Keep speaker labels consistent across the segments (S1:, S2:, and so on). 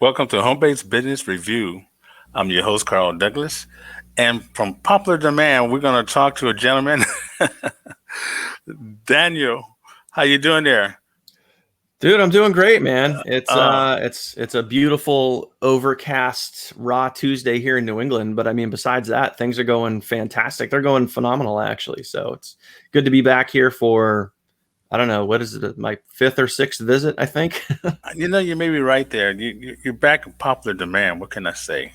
S1: Welcome to Home-Based Business Review. I'm your host, Carl Douglas. And from popular demand, we're going to talk to a gentleman, Daniel. How you doing there?
S2: Dude, I'm doing great, man. It's
S1: Uh,
S2: uh it's a beautiful overcast raw Tuesday here in New England, but I mean besides that, things are going fantastic. They're going phenomenal actually. So it's good to be back here for I don't know, what is it, my fifth or sixth visit, I think.
S1: you may be right there. You're back in popular demand. What can I say?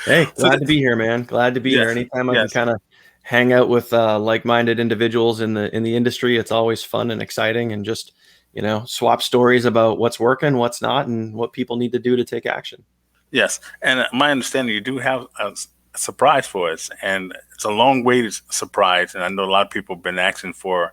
S2: Hey,
S1: So,
S2: glad to be here, man. Glad to be here.
S1: yes,
S2: Anytime I can
S1: yes.
S2: kind of hang out with like-minded individuals in the industry, it's always fun and exciting and just, swap stories about what's working, what's not, and what people need to do to take action.
S1: Yes, and my understanding, you do have a surprise for us, and it's a long-waited surprise. And I know a lot of people have been asking for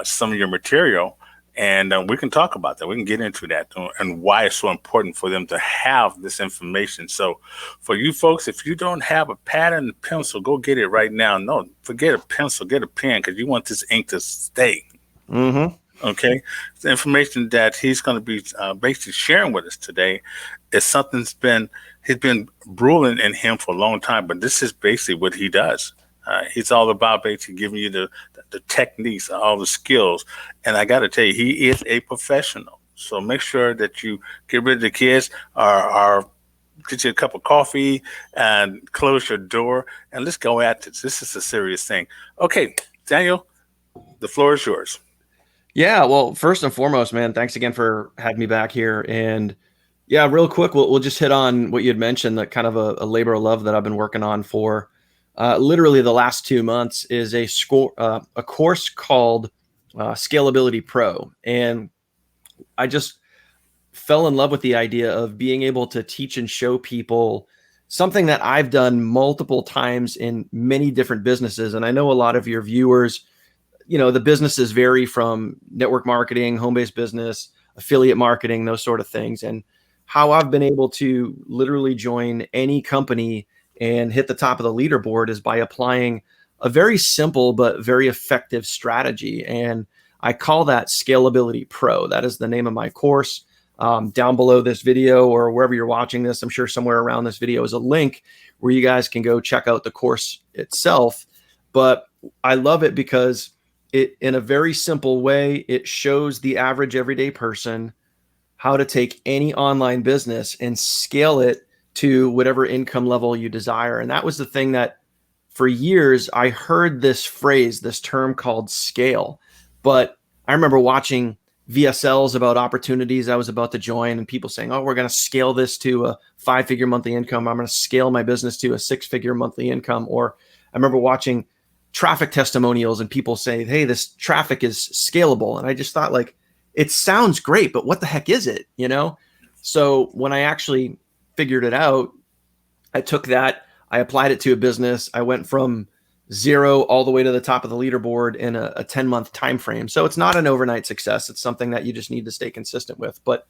S1: some of your material, and we can talk about that. We can get into that and why it's so important for them to have this information. So, for you folks, if you don't have a pad and a pencil, go get it right now. No, forget a pencil, get a pen because you want this ink to stay.
S2: Mm-hmm.
S1: Okay, the information that he's going to be basically sharing with us today is something that's been he's been brewing in him for a long time. But this is basically what he does. He's all about basically giving you the techniques, all the skills. And I got to tell you, he is a professional. So make sure that you get rid of the kids, or get you a cup of coffee, and close your door, and let's go at this. This is a serious thing. Okay, Daniel, the floor is yours.
S2: Yeah, well, first and foremost, man, thanks again for having me back here. And yeah, real quick, we'll just hit on what you had mentioned, that kind of a labor of love that I've been working on for literally the last 2 months is a course called Scalability Pro. And I just fell in love with the idea of being able to teach and show people something that I've done multiple times in many different businesses. And I know a lot of your viewers, the businesses vary from network marketing, home-based business, affiliate marketing, those sort of things. And how I've been able to literally join any company and hit the top of the leaderboard is by applying a very simple but very effective strategy. And I call that Scalability Pro. That is the name of my course. Down below this video or wherever you're watching this, I'm sure somewhere around this video is a link where you guys can go check out the course itself. But I love it because it, in a very simple way, it shows the average everyday person how to take any online business and scale it to whatever income level you desire. And that was the thing that for years I heard this phrase, this term called scale. But I remember watching VSLs about opportunities I was about to join and people saying, oh, we're going to scale this to a 5-figure monthly income. I'm going to scale my business to a 6-figure monthly income. Or I remember watching traffic testimonials and people say, hey, this traffic is scalable. And I just thought, like, it sounds great, but what the heck is it? So when I actually figured it out, I took that, I applied it to a business. I went from zero all the way to the top of the leaderboard in a 10-month time frame. So it's not an overnight success. It's something that you just need to stay consistent with. But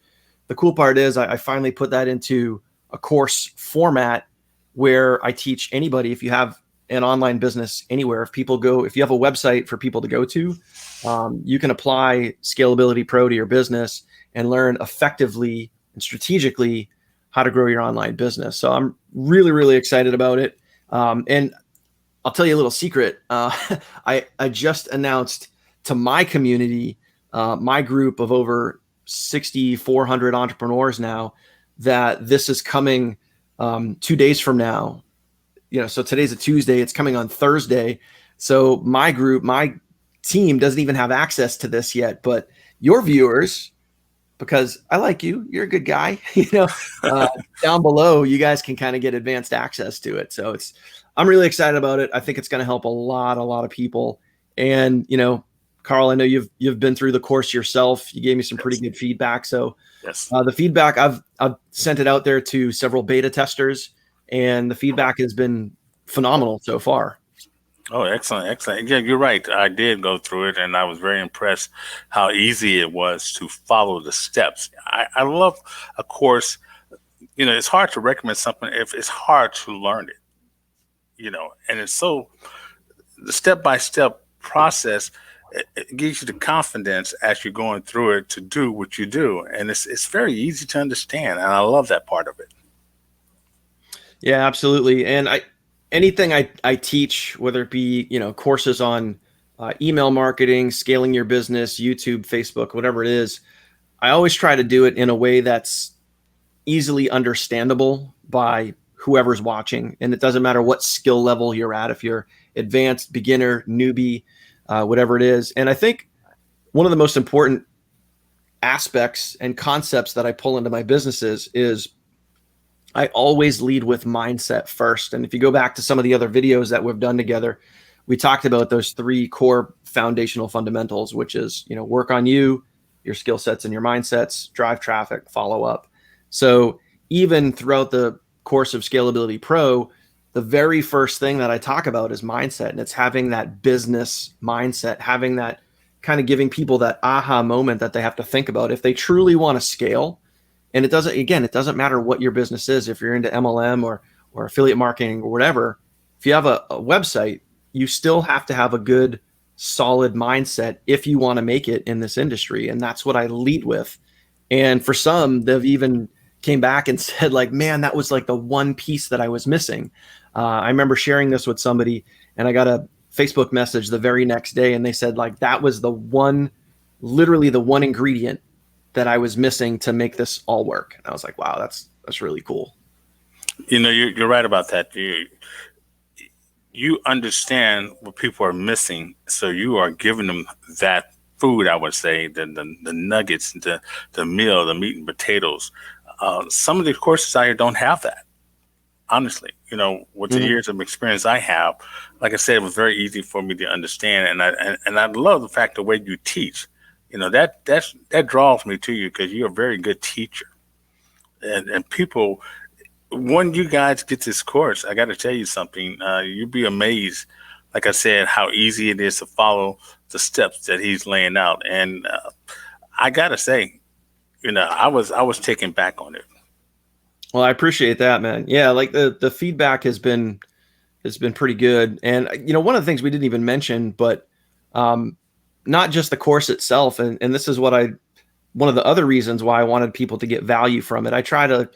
S2: the cool part is I finally put that into a course format where I teach anybody, if you have an online business anywhere, if you have a website for people to go to, you can apply Scalability Pro to your business and learn effectively and strategically how to grow your online business. So I'm really, really excited about it. And I'll tell you a little secret. I just announced to my community, my group of over 6,400 entrepreneurs now, that this is coming 2 days from now. So today's a Tuesday. It's coming on Thursday. So my group, my team doesn't even have access to this yet. But your viewers, because I like you, you're a good guy. Down below, you guys can kind of get advanced access to it. So I'm really excited about it. I think it's going to help a lot of people. And Carl, I know you've been through the course yourself. You gave me some pretty
S1: Yes.
S2: good feedback. So
S1: Yes.
S2: the feedback I've sent it out there to several beta testers, and the feedback has been phenomenal so far.
S1: Oh, excellent, excellent. Yeah, you're right. I did go through it, and I was very impressed how easy it was to follow the steps. I love a course. It's hard to recommend something if it's hard to learn it. And it's so the step by step process. it gives you the confidence as you're going through it to do what you do, and it's very easy to understand, and I love that part of it.
S2: Yeah, absolutely. And anything I teach, whether it be, courses on email marketing, scaling your business, YouTube, Facebook, whatever it is, I always try to do it in a way that's easily understandable by whoever's watching. And it doesn't matter what skill level you're at, if you're advanced, beginner, newbie, whatever it is. And I think one of the most important aspects and concepts that I pull into my businesses is I always lead with mindset first. And if you go back to some of the other videos that we've done together, we talked about those three core foundational fundamentals, which is, work on you, your skill sets and your mindsets, drive traffic, follow up. So even throughout the course of Scalability Pro, the very first thing that I talk about is mindset. And it's having that business mindset, having that kind of giving people that aha moment that they have to think about if they truly want to scale. And it doesn't matter what your business is. If you're into MLM or affiliate marketing or whatever, if you have a website, you still have to have a good, solid mindset if you want to make it in this industry. And that's what I lead with. And for some, they've even came back and said, like, man, that was like the one piece that I was missing. I remember sharing this with somebody, and I got a Facebook message the very next day, and they said, like, that was literally the one ingredient that I was missing to make this all work. And I was like, wow, that's really cool.
S1: You're right about that. You understand what people are missing, so you are giving them that food. I would say the nuggets, the meal, the meat and potatoes. Some of the courses out here don't have that. Honestly, with the years of experience I have, like I said, it was very easy for me to understand, and I love the fact the way you teach. That draws me to you because you're a very good teacher, and people. When you guys get this course, I got to tell you something. You'll be amazed, like I said, how easy it is to follow the steps that he's laying out. And I got to say, I was taken back on it.
S2: Well, I appreciate that, man. Yeah, like the feedback has been pretty good. And one of the things we didn't even mention, but not just the course itself, and this is one of the other reasons why I wanted people to get value from it. I try to,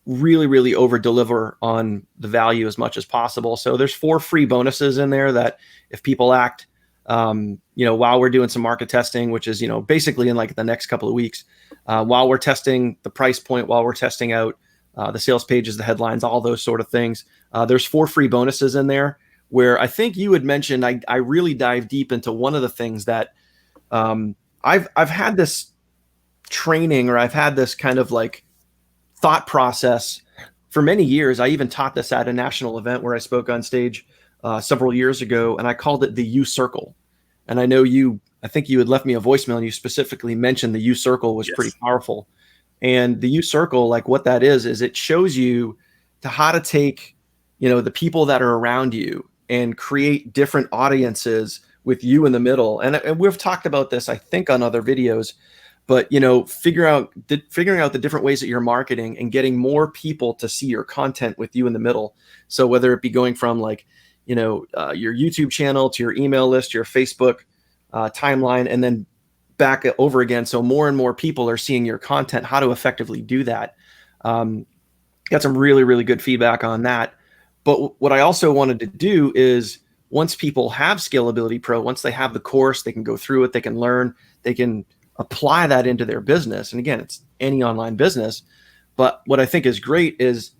S2: really, really over deliver on the value as much as possible. So there's 4 free bonuses in there that if people act, while we're doing some market testing, which is, basically in like the next couple of weeks, while we're testing the price point, while we're testing out the sales pages, the headlines, all those sort of things, there's 4 free bonuses in there where I think you had mentioned, I really dive deep into one of the things that I've had this training, or I've had this kind of like thought process for many years. I even taught this at a national event where I spoke on stage several years ago, and I called it the U Circle. And I think you had left me a voicemail, and you specifically mentioned the U Circle was pretty powerful. And the U Circle, like what that is it shows you how to take, the people that are around you and create different audiences with you in the middle. And we've talked about this, I think, on other videos. But figuring out the different ways that you're marketing and getting more people to see your content with you in the middle. So whether it be going from like, your YouTube channel to your email list, your Facebook timeline, and then back over again. So more and more people are seeing your content, how to effectively do that. Got some really, really good feedback on that. But what I also wanted to do is once people have Scalability Pro, once they have the course, they can go through it, they can learn, they can apply that into their business. And again, it's any online business. But what I think is great is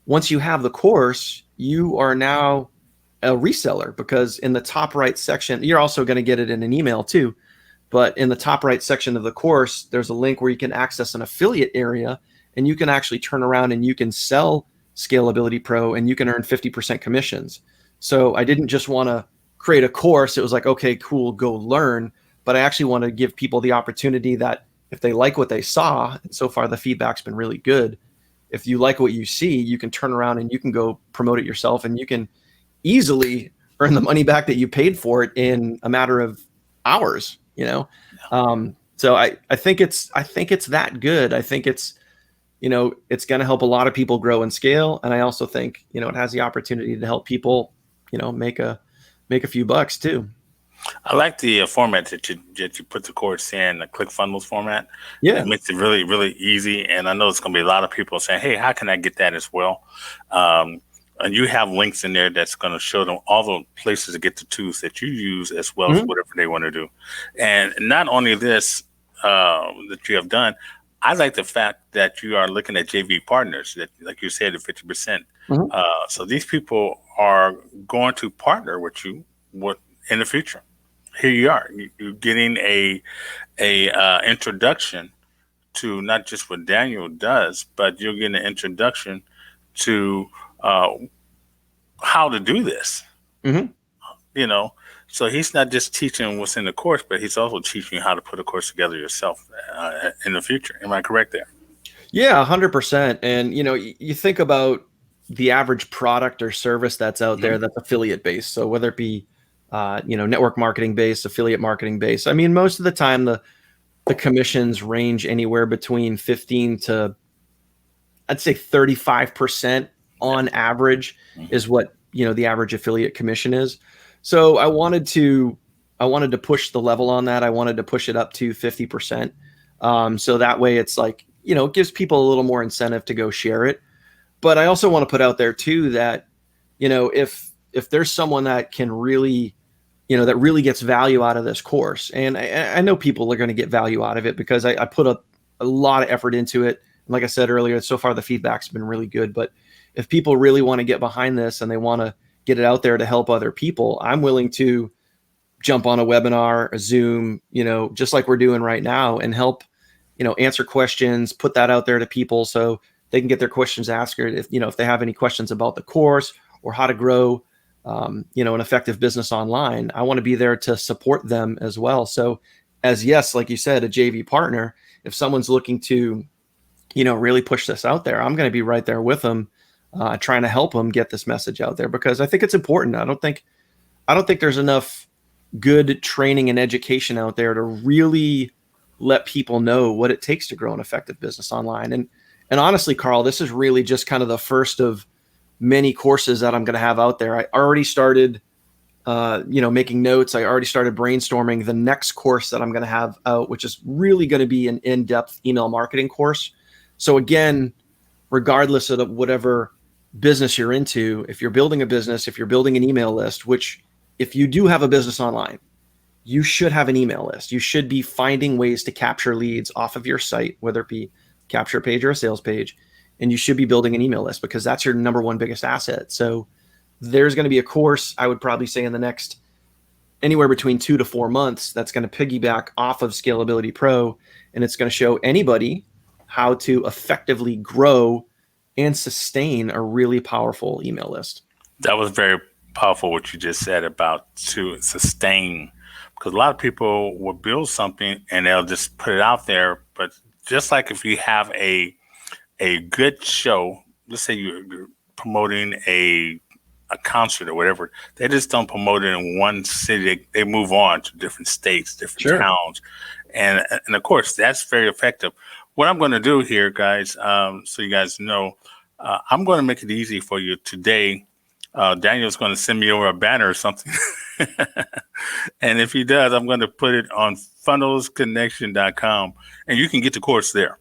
S2: once you have the course, you are now a reseller, because in the top right section, you're also going to get it in an email too. But in the top right section of the course, there's a link where you can access an affiliate area, and you can actually turn around and you can sell Scalability Pro and you can earn 50% commissions. So I didn't just want to create a course. It was like, okay, cool, go learn. But I actually want to give people the opportunity that if they like what they saw, and so far the feedback's been really good, if you like what you see, you can turn around and you can go promote it yourself, and you can easily earn the money back that you paid for it in a matter of hours, So I think it's that good. I think it's, it's going to help a lot of people grow and scale. And I also think, it has the opportunity to help people, make a few bucks too.
S1: I like the format that you put the course in, the ClickFunnels format. It
S2: Yeah.
S1: makes it really, really easy. And I know it's going to be a lot of people saying, hey, how can I get that as well? Um, and you have links in there that's going to show them all the places to get the tools that you use as well as
S2: Mhm.
S1: whatever they want to do. And not only this that you have done, I like the fact that you are looking at JV partners, that, like you said, the 50%.
S2: Mhm.
S1: So these people are going to partner with you with, in the future. Here you are. You're getting a introduction to not just what Daniel does, but you're getting an introduction to uh, how to do this.
S2: Mhm.
S1: You know, so he's not just teaching what's in the course, but he's also teaching you how to put a course together yourself in the future. Am I correct there?
S2: Yeah, 100%. And you think about the average product or service that's out
S1: Hmm.
S2: there that's affiliate based. So whether it be network marketing based, affiliate marketing based. I mean, most of the time the commissions range anywhere between 15 to I'd say 35%
S1: Yeah.
S2: on average
S1: Hmm.
S2: is what, the average affiliate commission is. So I wanted to push the level on that. I wanted to push it up to 50%. So that way it's like, it gives people a little more incentive to go share it. But I also want to put out there too that, if there's someone that can really, that really gets value out of this course, and I know people are going to get value out of it because I put a lot of effort into it. And like I said earlier, so far the feedback's been really good. But if people really want to get behind this and they want to get it out there to help other people, I'm willing to jump on a webinar, a Zoom, just like we're doing right now, and help, answer questions, put that out there to people so they can get their questions answered. If they have any questions about the course or how to grow, an effective business online, I want to be there to support them as well. So, yes, like you said, a JV partner, if someone's looking to, really push this out there, I'm going to be right there with them, trying to help them get this message out there because I think it's important. I don't think there's enough good training and education out there to really let people know what it takes to grow an effective business online. And honestly, Carl, this is really just kind of the first of many courses that I'm going to have out there. I already started, making notes. I already started brainstorming the next course that I'm going to have out, which is really going to be an in-depth email marketing course. So again, regardless of whatever business you're into, if you're building a business, if you're building an email list, which if you do have a business online, you should have an email list. You should be finding ways to capture leads off of your site, whether it be capture page or a sales page. And you should be building an email list because that's your number one biggest asset. So there's going to be a course, I would probably say in the next anywhere between 2 to 4 months, that's going to piggyback off of Scalability Pro. And it's going to show anybody how to effectively grow and sustain a really powerful email list.
S1: That was very powerful what you just said about to sustain, because a lot of people will build something and they'll just put it out there. But just like if you have a good show, let's say you're promoting a concert or whatever, they just don't promote it in one city. They move on to different states, different
S2: Sure.
S1: towns, and of course that's very effective. What I'm going to do here, guys, so you guys know, I'm going to make it easy for you today. Daniel's going to send me over a banner or something. And if he does, I'm going to put it on funnelsconnection.com and you can get the course there.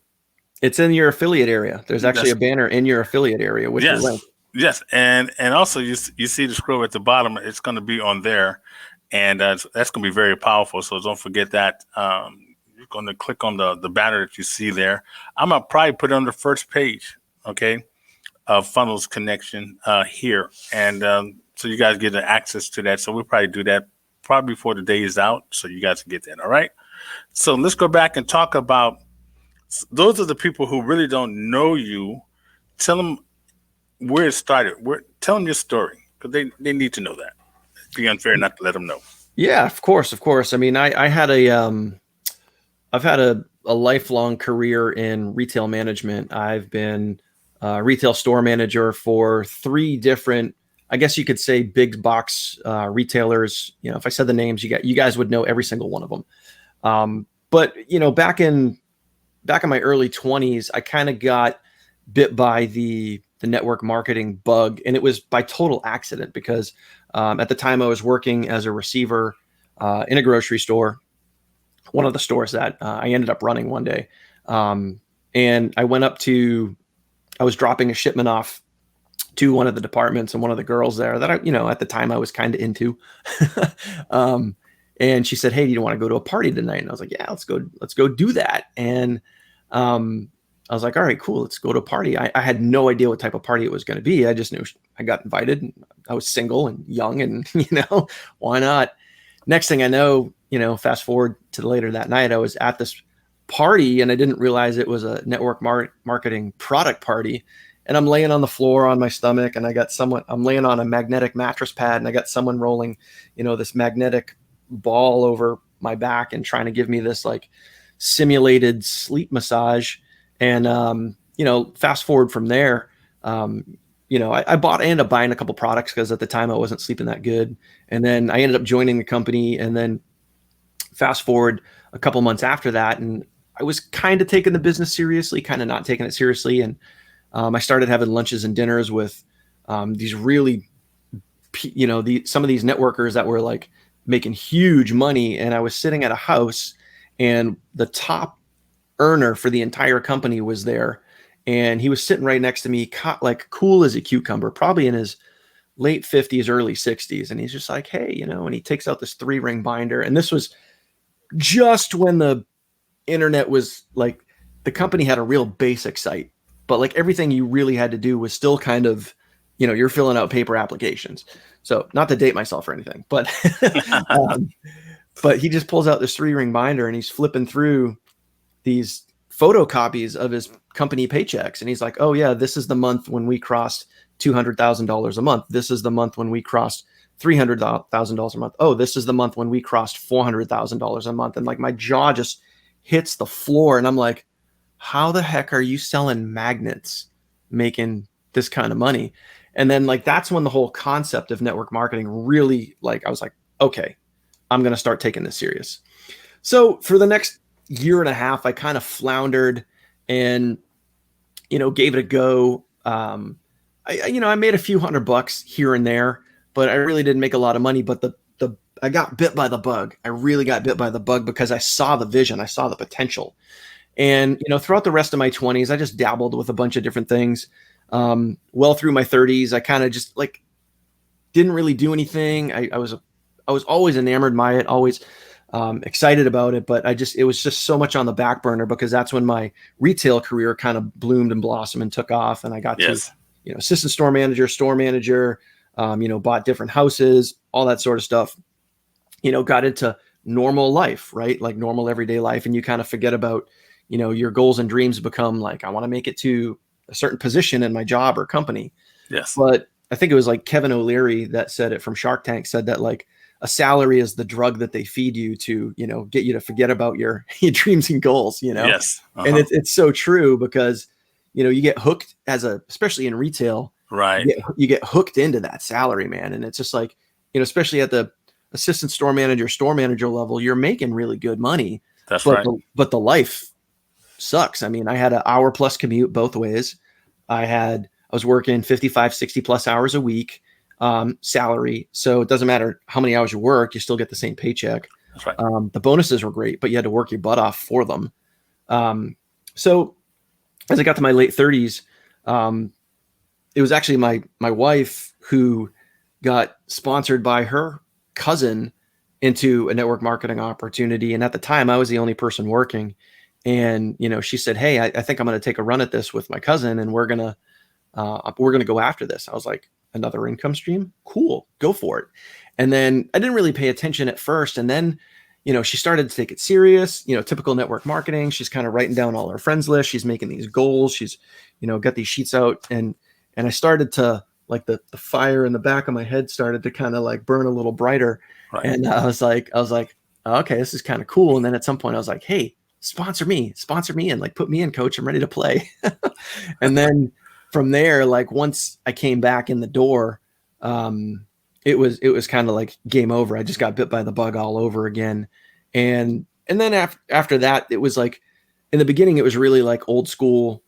S2: It's in your affiliate area. There's actually
S1: That's
S2: a banner in your affiliate area with your link.
S1: yes, yes, and also you see the scroll at the bottom. It's going to be on there, and that's going to be very powerful. So don't forget that. You're going to click on the banner that you see there. I'm gonna probably put it on the first page, okay, of Funnels Connection here, and so you guys get access to that. So we'll probably do that probably before the day is out, so you guys can get that. All right. So let's go back and talk about those are the people who really don't know you. Tell them where it started. Tell them your story because they need to know that. It'd be unfair not to let them know.
S2: Yeah, of course, of course. I mean, I've had a lifelong career in retail management. I've been a retail store manager for three different, I guess you could say, big box retailers. If I said the names, you guys would know every single one of them. But back in my early 20s, I kind of got bit by the network marketing bug, and it was by total accident because at the time I was working as a receiver in a grocery store, one of the stores that I ended up running one day. And I was dropping a shipment off to one of the departments, and one of the girls there that at the time I was kind of into. And she said, "Hey, do you want to go to a party tonight?" And I was like, "Yeah, let's go do that." And I was like, "All right, cool. Let's go to a party." I had no idea what type of party it was going to be. I just knew I got invited, and I was single and young, and why not? Next thing I know, fast forward to later that night, I was at this party and I didn't realize it was a network marketing product party. And I'm laying on the floor on my stomach, and I'm laying on a magnetic mattress pad, and I got someone rolling, this magnetic ball over my back and trying to give me this like simulated sleep massage. And, fast forward from there, I ended up buying a couple products because at the time I wasn't sleeping that good. And then I ended up joining the company, and then fast forward a couple months after that, and I was kind of taking the business seriously, kind of not taking it seriously. And I started having lunches and dinners with these really, some of these networkers that were like making huge money. And I was sitting at a house, and the top earner for the entire company was there. And he was sitting right next to me, like cool as a cucumber, probably in his late 50s, early 60s. And he's just like, "Hey," and he takes out this 3-ring binder. And this was just when the internet was like, the company had a real basic site, but like everything you really had to do was still kind of, you're filling out paper applications. So not to date myself or anything, but, but he just pulls out this 3-ring binder, and he's flipping through these photocopies of his company paychecks. And he's like, "Oh yeah, this is the month when we crossed $200,000 a month. This is the month when we crossed $300,000 a month. Oh, this is the month when we crossed $400,000 a month." And like my jaw just hits the floor, and I'm like, "How the heck are you selling magnets making this kind of money?" And then like that's when the whole concept of network marketing really, like, I was like, "Okay, I'm going to start taking this serious." So for the next year and a half, I kind of floundered and gave it a go. I made a few $100 here and there, but I really didn't make a lot of money. But I got bit by the bug. I really got bit by the bug because I saw the vision, I saw the potential. And throughout the rest of my 20s, I just dabbled with a bunch of different things. Well through my 30s, I kind of just like didn't really do anything. I was always enamored by it, always excited about it, but it was just so much on the back burner because that's when my retail career kind of bloomed and blossomed and took off. And I got to, assistant store manager, bought different houses, all that sort of stuff, got into normal life, right? Like normal everyday life. And you kind of forget about, your goals and dreams become like, I want to make it to a certain position in my job or company.
S1: Yes.
S2: But I think it was like Kevin O'Leary that said it from Shark Tank, said that like a salary is the drug that they feed you to, get you to forget about your dreams and goals,
S1: Yes. Uh-huh.
S2: And it's so true because, you get hooked especially in retail,
S1: right?
S2: You get hooked into that salary, man. And it's just like, especially at the assistant store manager level, you're making really good money.
S1: That's right.
S2: But the life sucks. I mean, I had an hour plus commute both ways. I was working 55, 60 plus hours a week. Salary. So it doesn't matter how many hours you work, you still get the same paycheck.
S1: That's right.
S2: The bonuses were great, but you had to work your butt off for them. So as I got to my late 30s, it was actually my wife who got sponsored by her cousin into a network marketing opportunity. And at the time I was the only person working. And, she said, "Hey, I think I'm going to take a run at this with my cousin, and we're going to go after this." I was like, "Another income stream? Cool. Go for it." And then I didn't really pay attention at first. And then, she started to take it serious, typical network marketing. She's kind of writing down all her friends list. She's making these goals. She's, got these sheets out, and I started to like the fire in the back of my head started to kind of like burn a little brighter. Right. And I was like, "Okay, this is kind of cool." And then at some point I was like, "Hey, sponsor me and like put me in, coach. I'm ready to play." And then from there, like once I came back in the door, it was kind of like game over. I just got bit by the bug all over again. And then after that, it was like in the beginning, it was really like old school,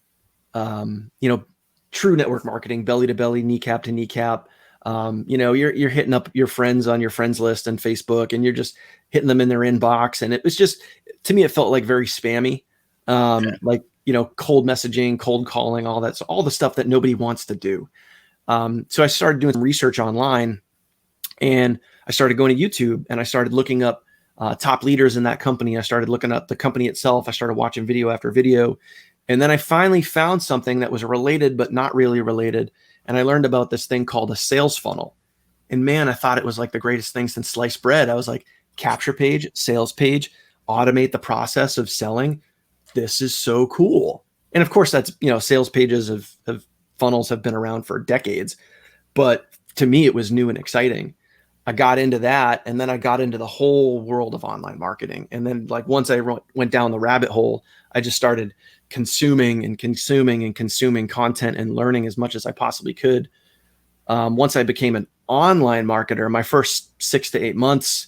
S2: true network marketing, belly to belly, kneecap to kneecap. You're hitting up your friends on your friends list and Facebook, and you're just hitting them in their inbox. And it was just, to me, it felt like very spammy, like, cold messaging, cold calling, all that. So all the stuff that nobody wants to do. So I started doing some research online, and I started going to YouTube, and I started looking up top leaders in that company. I started looking up the company itself. I started watching video after video. And then I finally found something that was related, but not really related. And I learned about this thing called a sales funnel. And man, I thought it was like the greatest thing since sliced bread. I was like, capture page, sales page, automate the process of selling. This is so cool. And of course, that's, sales pages of funnels have been around for decades. But to me, it was new and exciting. I got into that, and then I got into the whole world of online marketing. And then, like, once I went down the rabbit hole, I just started consuming content and learning as much as I possibly could. Once I became an online marketer, my first 6 to 8 months,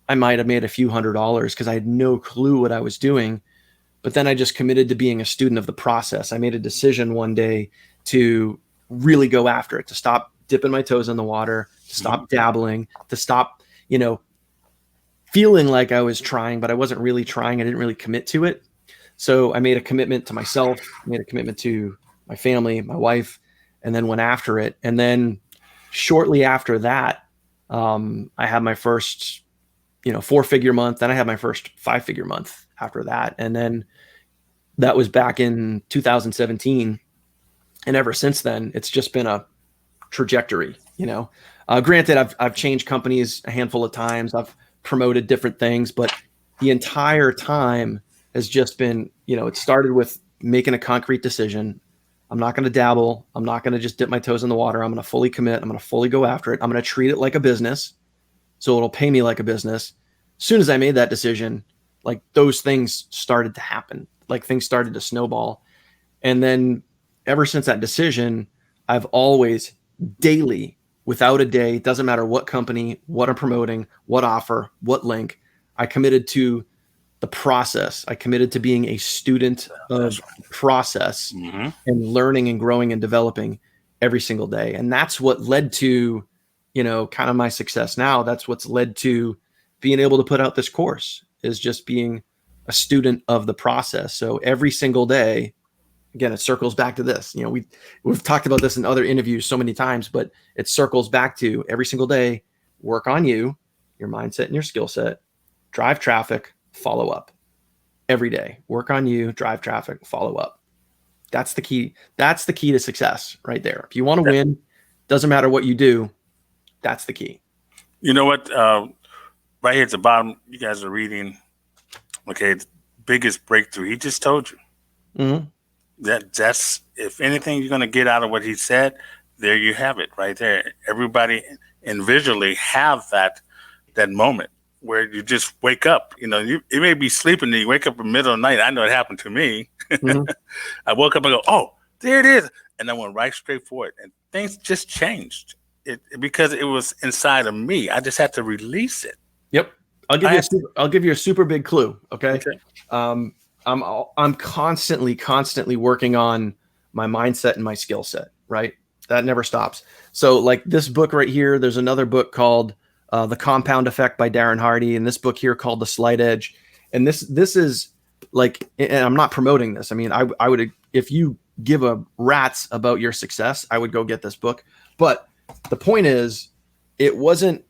S2: I might have made a few $100s because I had no clue what I was doing. But then I just committed to being a student of the process. I made a decision one day to really go after it, to stop dipping my toes in the water, to stop dabbling, to stop, feeling like I was trying, but I wasn't really trying. I didn't really commit to it. So I made a commitment to myself, made a commitment to my family, my wife, and then went after it. And then shortly after that, I had my first, 4-figure month. Then I had my first 5-figure month after that. And then that was back in 2017. And ever since then, it's just been a trajectory. Granted, I've changed companies a handful of times. I've promoted different things, but the entire time has just been, it started with making a concrete decision. I'm not going to dabble. I'm not going to just dip my toes in the water. I'm going to fully commit. I'm going to fully go after it. I'm going to treat it like a business, so it'll pay me like a business. As soon as I made that decision, like, those things started to happen. Like, things started to snowball. And then ever since that decision, I've always daily, without a day, doesn't matter what company, what I'm promoting, what offer, what link, I committed to the process. I committed to being a student of process and learning and growing and developing every single day. And that's what led to, kind of my success now. That's what's led to being able to put out this course, is just being a student of the process. So every single day, again, it circles back to this. We've talked about this in other interviews so many times, but it circles back to every single day, work on you, your mindset and your skill set, drive traffic, follow up. Every day, work on you, drive traffic, follow up. That's the key. That's the key to success right there. If you want to win, doesn't matter what you do, that's the key.
S1: You know what? Right here at the bottom, you guys are reading, okay, biggest breakthrough. He just told you.
S2: Mm-hmm.
S1: That's, if anything you're going to get out of what he said, there you have it right there. Everybody individually have that moment where you just wake up. You may be sleeping and you wake up in the middle of the night. I know it happened to me. Mm-hmm. I woke up and go, oh, there it is. And I went right straight for it. And things just changed because it was inside of me. I just had to release it.
S2: Yep. I'll give you a super big clue. Okay. I'm constantly working on my mindset and my skill set, right? That never stops. So, like, this book right here, there's another book called The Compound Effect by Darren Hardy, and this book here called The Slight Edge. And this is like, and I'm not promoting this. I mean, I would, if you give a rat's about your success, I would go get this book. But the point is, it wasn't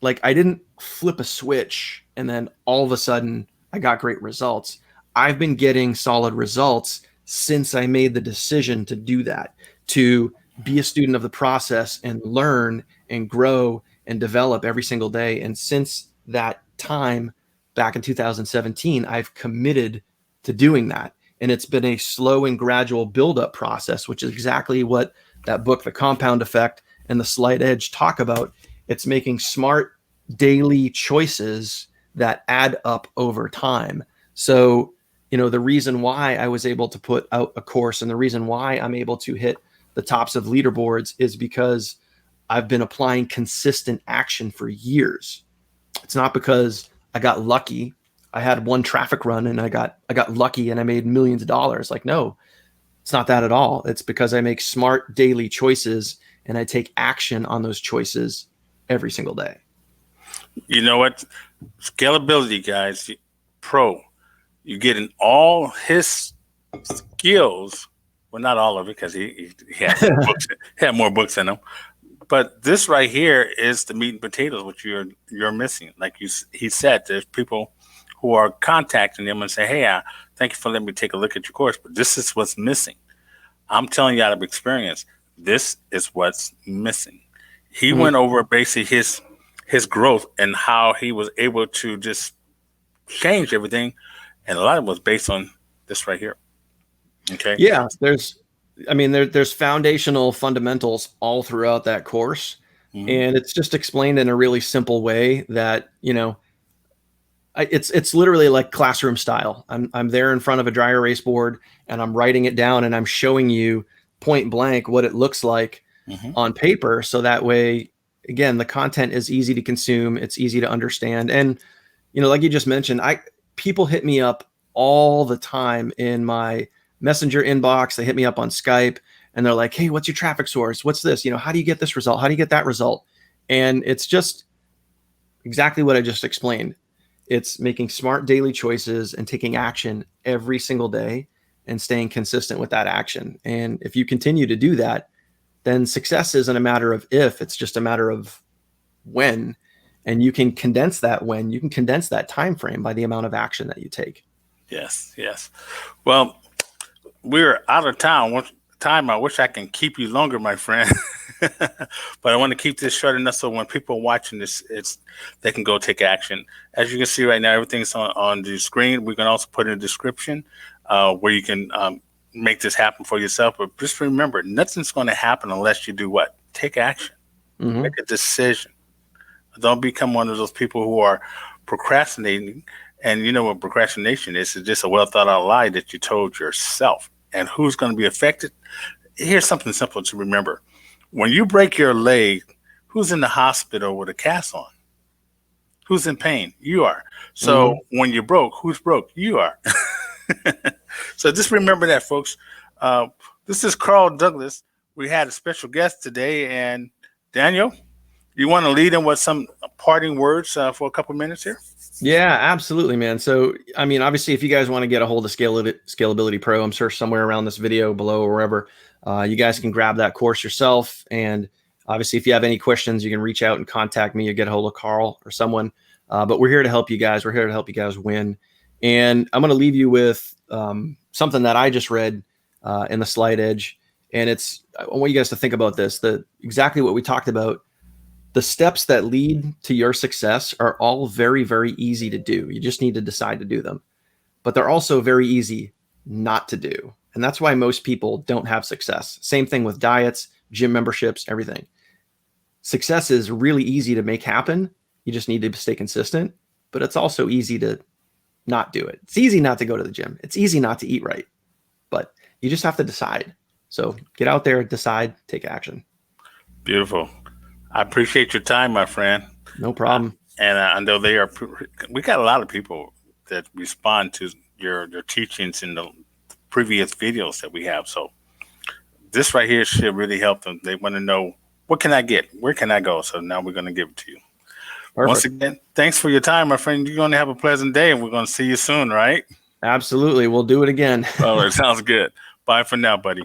S2: like I didn't flip a switch and then all of a sudden I got great results. I've been getting solid results since I made the decision to do that, to be a student of the process and learn and grow and develop every single day. And since that time, back in 2017, I've committed to doing that. And it's been a slow and gradual build-up process, which is exactly what that book, The Compound Effect and The Slight Edge, talk about. It's making smart daily choices that add up over time. So, the reason why I was able to put out a course and the reason why I'm able to hit the tops of leaderboards is because I've been applying consistent action for years. It's not because I got lucky. I had one traffic run and I got lucky and I made millions of dollars. Like, no, it's not that at all. It's because I make smart daily choices and I take action on those choices every single day.
S1: You know what? Scalability, guys, Pro, you're getting all his skills. Well, not all of it, because he had more books, he had more books in him. But this right here is the meat and potatoes, which you're missing. Like he said, there's people who are contacting him and say, "Hey, thank you for letting me take a look at your course, but this is what's missing." I'm telling you out of experience, this is what's missing. He went over basically his growth and how he was able to just change everything, and a lot of it was based on this right here. Okay.
S2: Yeah, there's foundational fundamentals all throughout that course. And it's just explained in a really simple way that, it's literally like classroom style. I'm there in front of a dry erase board and I'm writing it down and I'm showing you point blank what it looks like on paper. So that way, again, the content is easy to consume. It's easy to understand. And, like you just mentioned, people hit me up all the time in my Messenger inbox. They hit me up on Skype and they're like, "Hey, what's your traffic source? What's this? How do you get this result? How do you get that result?" And it's just exactly what I just explained. It's making smart daily choices and taking action every single day and staying consistent with that action. And if you continue to do that, then success isn't a matter of if, it's just a matter of when. And you can condense that time frame by the amount of action that you take.
S1: Yes. Well, we're out of time. I wish I can keep you longer, my friend. But I want to keep this short enough so when people are watching this, they can go take action. As you can see right now, everything's on the screen. We can also put in a description where you can make this happen for yourself. But just remember, nothing's going to happen unless you do what? Take action. Make a decision. Don't become one of those people who are procrastinating. And you know what procrastination is? It's just a well thought out lie that you told yourself. And who's going to be affected? Here's something simple to remember. When you break your leg, who's in the hospital with a cast on? Who's in pain? You are. So when you're broke, who's broke? You are. So just remember that, folks. This is Carl Douglas. We had a special guest today. And Daniel, you want to lead in with some parting words for a couple minutes here?
S2: Yeah, absolutely, man. So, obviously, if you guys want to get a hold of Scalability Pro, I'm sure somewhere around this video below or wherever, you guys can grab that course yourself. And obviously, if you have any questions, you can reach out and contact me or get a hold of Carl or someone. But we're here to help you guys. We're here to help you guys win. And I'm going to leave you with something that I just read in the Slide Edge. And I want you guys to think about this, exactly what we talked about. The steps that lead to your success are all very, very easy to do. You just need to decide to do them. But they're also very easy not to do. And that's why most people don't have success. Same thing with diets, gym memberships, everything. Success is really easy to make happen. You just need to stay consistent. But it's also easy to not do it. It's easy not to go to the gym. It's easy not to eat right. But you just have to decide. So get out there, decide, take action.
S1: Beautiful. I appreciate your time, my friend.
S2: No problem.
S1: And I know we got a lot of people that respond to your teachings in the previous videos that we have. So this right here should really help them. They want to know, what can I get? Where can I go? So now we're going to give it to you. Perfect. Once again, thanks for your time, my friend. You're going to have a pleasant day, and we're going to see you soon, right?
S2: Absolutely. We'll do it again.
S1: All right. Sounds good. Bye for now, buddy.